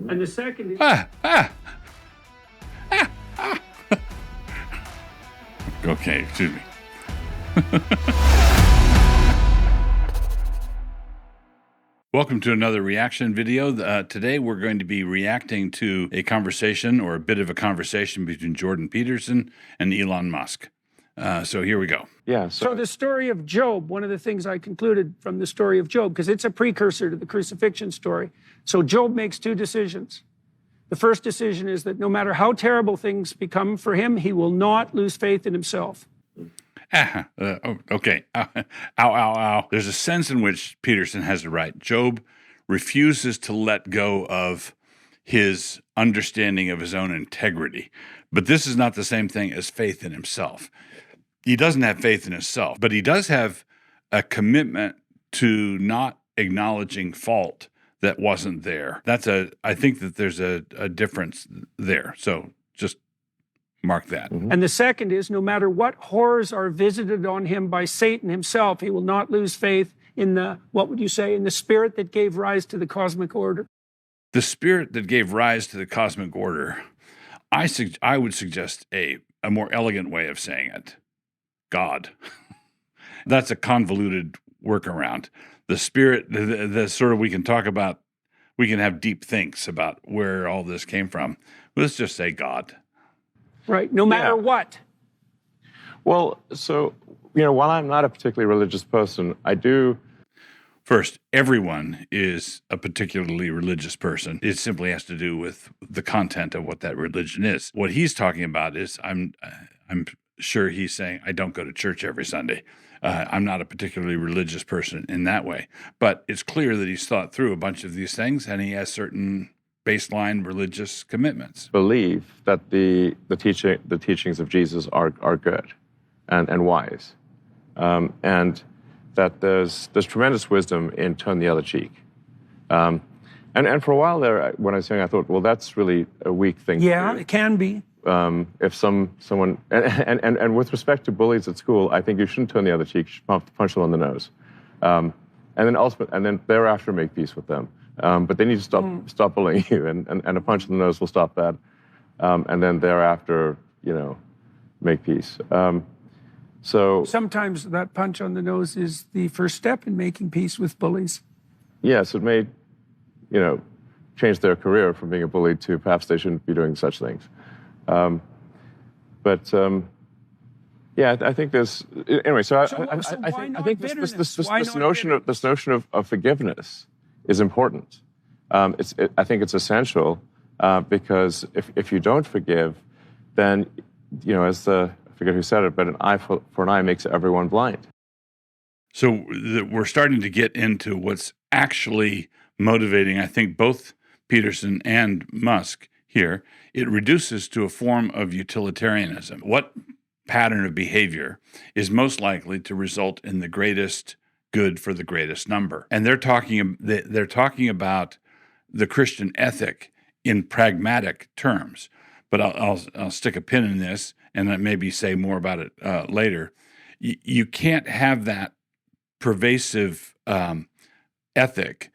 And the second is... Okay, excuse me. Welcome to another reaction video. Today we're going to be reacting to a conversation, or a bit of a conversation, between Jordan Peterson and Elon Musk. So here we go. Yeah. So the story of Job, one of the things I concluded from the story of Job, because it's a precursor to the crucifixion story. So Job makes two decisions. The first decision is that no matter how terrible things become for him, he will not lose faith in himself. Okay. Ow. There's a sense in which Peterson has it right. Job refuses to let go of his understanding of his own integrity. But this is not the same thing as faith in himself. He doesn't have faith in himself, but he does have a commitment to not acknowledging fault that wasn't there. I think that there's a difference there. So just mark that. Mm-hmm. And the second is, no matter what horrors are visited on him by Satan himself, he will not lose faith in the, what would you say, in the spirit that gave rise to the cosmic order. The spirit that gave rise to the cosmic order. I would suggest a more elegant way of saying it. God. That's a convoluted workaround. The spirit, the sort of, we can have deep thinks about where all this came from. Let's just say God. Right, no matter what. Well, so, while I'm not a particularly religious person, I do... First, everyone is a particularly religious person. It simply has to do with the content of what that religion is. What he's talking about is, I'm sure he's saying, I don't go to church every Sunday. I'm not a particularly religious person in that way. But it's clear that he's thought through a bunch of these things, and he has certain baseline religious commitments. Believe that the teachings of Jesus are good and wise, and that there's tremendous wisdom in turn the other cheek. And for a while there, when I was young, I thought, well, that's really a weak thing. Yeah, to do. It can be. If someone and with respect to bullies at school, I think you shouldn't turn the other cheek. You should punch them on the nose, and then thereafter make peace with them. But they need to stop bullying you, and a punch in the nose will stop that. And then thereafter, make peace. So sometimes that punch on the nose is the first step in making peace with bullies. Yes, it may, change their career from being a bully to perhaps they shouldn't be doing such things. I think there's anyway. So I think this notion of forgiveness is important. I think it's essential because if you don't forgive, then as I forget who said it, but an eye for an eye makes everyone blind. So we're starting to get into what's actually motivating, I think, both Peterson and Musk here. It reduces to a form of utilitarianism. What pattern of behavior is most likely to result in the greatest good for the greatest number? And they're talking about the Christian ethic in pragmatic terms. But I'll stick a pin in this and maybe say more about it later. You can't have that pervasive ethic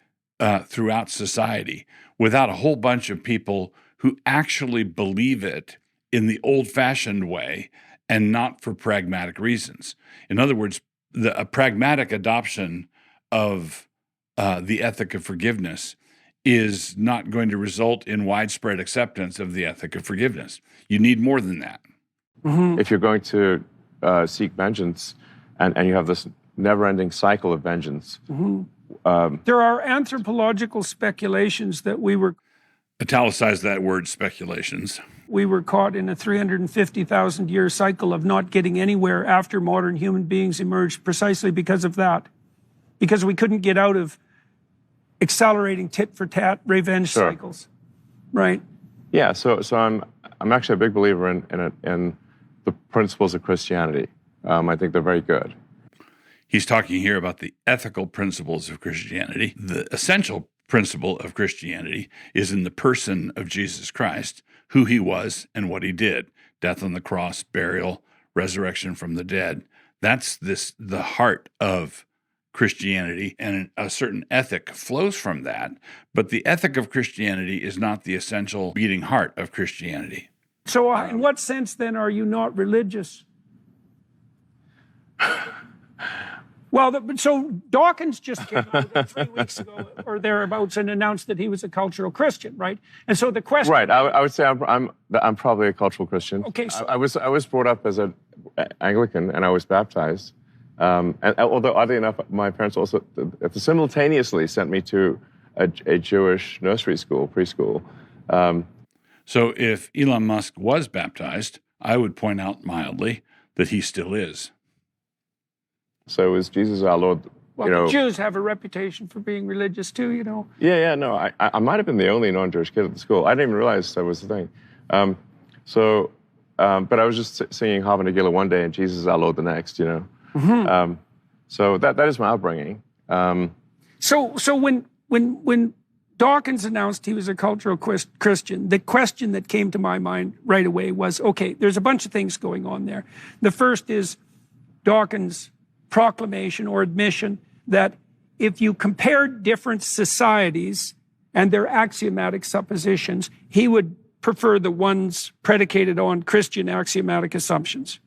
throughout society without a whole bunch of people who actually believe it in the old-fashioned way and not for pragmatic reasons. In other words, a pragmatic adoption of the ethic of forgiveness is not going to result in widespread acceptance of the ethic of forgiveness. You need more than that. Mm-hmm. If you're going to seek vengeance and you have this never-ending cycle of vengeance. Mm-hmm. There are anthropological speculations that we were... Italicize that word, speculations. We were caught in a 350,000-year cycle of not getting anywhere after modern human beings emerged precisely because of that. Because we couldn't get out of accelerating tit-for-tat revenge cycles, right? Yeah, so I'm actually a big believer in the principles of Christianity. I think they're very good. He's talking here about the ethical principles of Christianity. The essential principle of Christianity is in the person of Jesus Christ, who he was and what he did. Death on the cross, burial, resurrection from the dead. That's the heart of Christianity, and a certain ethic flows from that. But the ethic of Christianity is not the essential beating heart of Christianity. So, in what sense then are you not religious? Well, so Dawkins just came out 3 weeks ago or thereabouts and announced that he was a cultural Christian, right? And so the question, Right. I would say I'm probably a cultural Christian. Okay, so- I was brought up as an Anglican, and I was baptized. And although oddly enough, my parents also simultaneously sent me to a Jewish nursery school, preschool. So if Elon Musk was baptized, I would point out mildly that he still is. So is Jesus our Lord? well, the Jews have a reputation for being religious too, Yeah, no, I might have been the only non-Jewish kid at the school. I didn't even realize that was the thing. But I was just singing Harvard Nagila one day and Jesus is our Lord the next, Mm-hmm. So that is my upbringing. So when Dawkins announced he was a cultural Christian, the question that came to my mind right away was, okay, there's a bunch of things going on there. The first is Dawkins' proclamation or admission that if you compared different societies and their axiomatic suppositions, he would prefer the ones predicated on Christian axiomatic assumptions.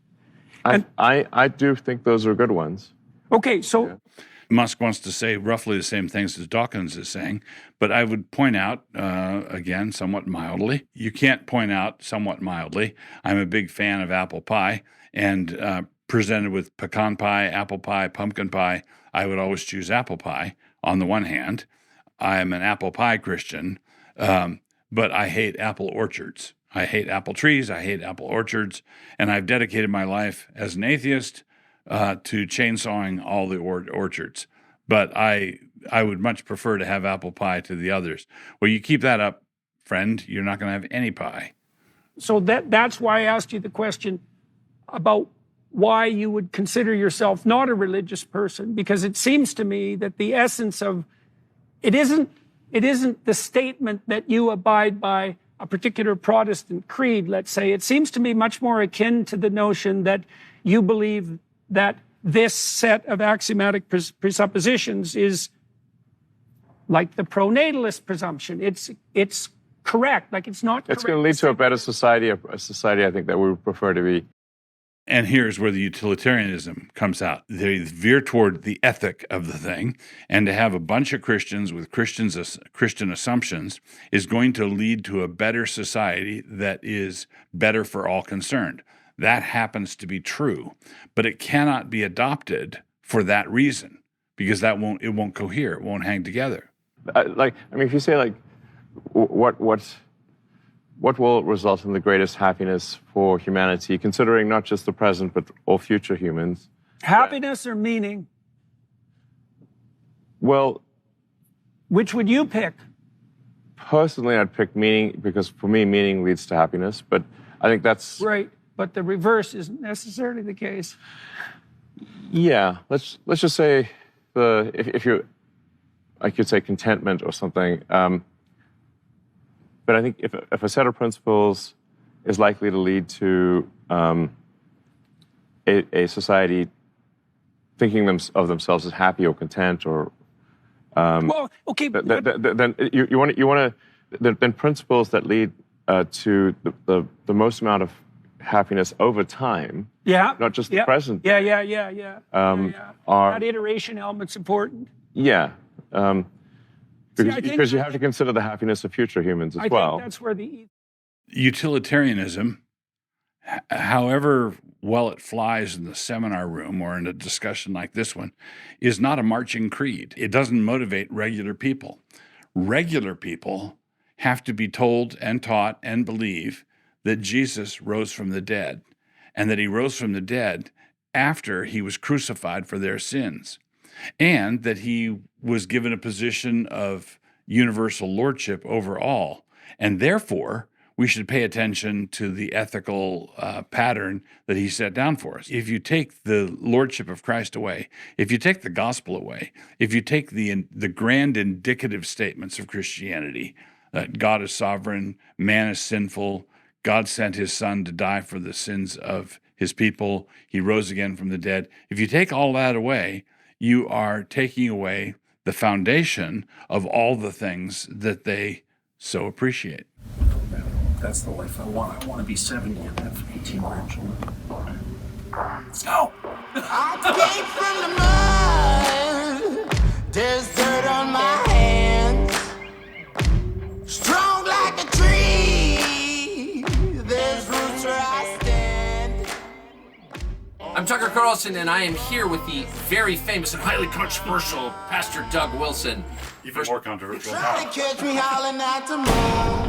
I do think those are good ones. Okay, so... Yeah. Musk wants to say roughly the same things as Dawkins is saying, but I would point out, again, somewhat mildly, you can't point out somewhat mildly. I'm a big fan of apple pie, and presented with pecan pie, apple pie, pumpkin pie, I would always choose apple pie. On the one hand, I am an apple pie Christian, but I hate apple orchards. I hate apple trees, I hate apple orchards, and I've dedicated my life as an atheist to chainsawing all the orchards. But I would much prefer to have apple pie to the others. Well, you keep that up, friend, you're not going to have any pie. So that's why I asked you the question about why you would consider yourself not a religious person, because it seems to me that the essence of it isn't the statement that you abide by a particular Protestant creed, let's say. It seems to me much more akin to the notion that you believe that this set of axiomatic presuppositions is like the pronatalist presumption. It's correct, like it's not correct. It's going to lead to a better society, a society I think that we would prefer to be. And here's where the utilitarianism comes out. They veer toward the ethic of the thing, and to have a bunch of Christians with Christian assumptions is going to lead to a better society that is better for all concerned. That happens to be true, but it cannot be adopted for that reason, because it won't cohere, it won't hang together. If you say what will result in the greatest happiness for humanity, considering not just the present but all future humans? Happiness or meaning? Well, which would you pick? Personally, I'd pick meaning, because for me, meaning leads to happiness. But I think that's right. But the reverse isn't necessarily the case. Yeah, let's just say if you, I could say contentment or something. But I think if a set of principles is likely to lead to a society thinking of themselves as happy or content, or well, okay, then you want to then principles that lead to the most amount of happiness over time. Yeah. Not just the present. Yeah. That iteration element's important. Yeah. Because you have to consider the happiness of future humans as well. I think that's where the utilitarianism, however well it flies in the seminar room or in a discussion like this one, is not a marching creed. It doesn't motivate regular people. Regular people have to be told and taught and believe that Jesus rose from the dead, and that he rose from the dead after he was crucified for their sins, and that he was given a position of universal lordship over all. And therefore, we should pay attention to the ethical pattern that he set down for us. If you take the lordship of Christ away, if you take the gospel away, if you take the grand indicative statements of Christianity, that God is sovereign, man is sinful, God sent his son to die for the sins of his people, he rose again from the dead. If you take all that away, you are taking away the foundation of all the things that they so appreciate. That's the life I want. I want to be 70 and have 18 grandchildren. Let's go! I came from the mud. There's dirt on my hands. Strong like a tree. There's roots where I stand. I'm Tucker Carlson, and I am here with the very famous and highly controversial Pastor Doug Wilson. Even more controversial. Try to catch me howling at the moon.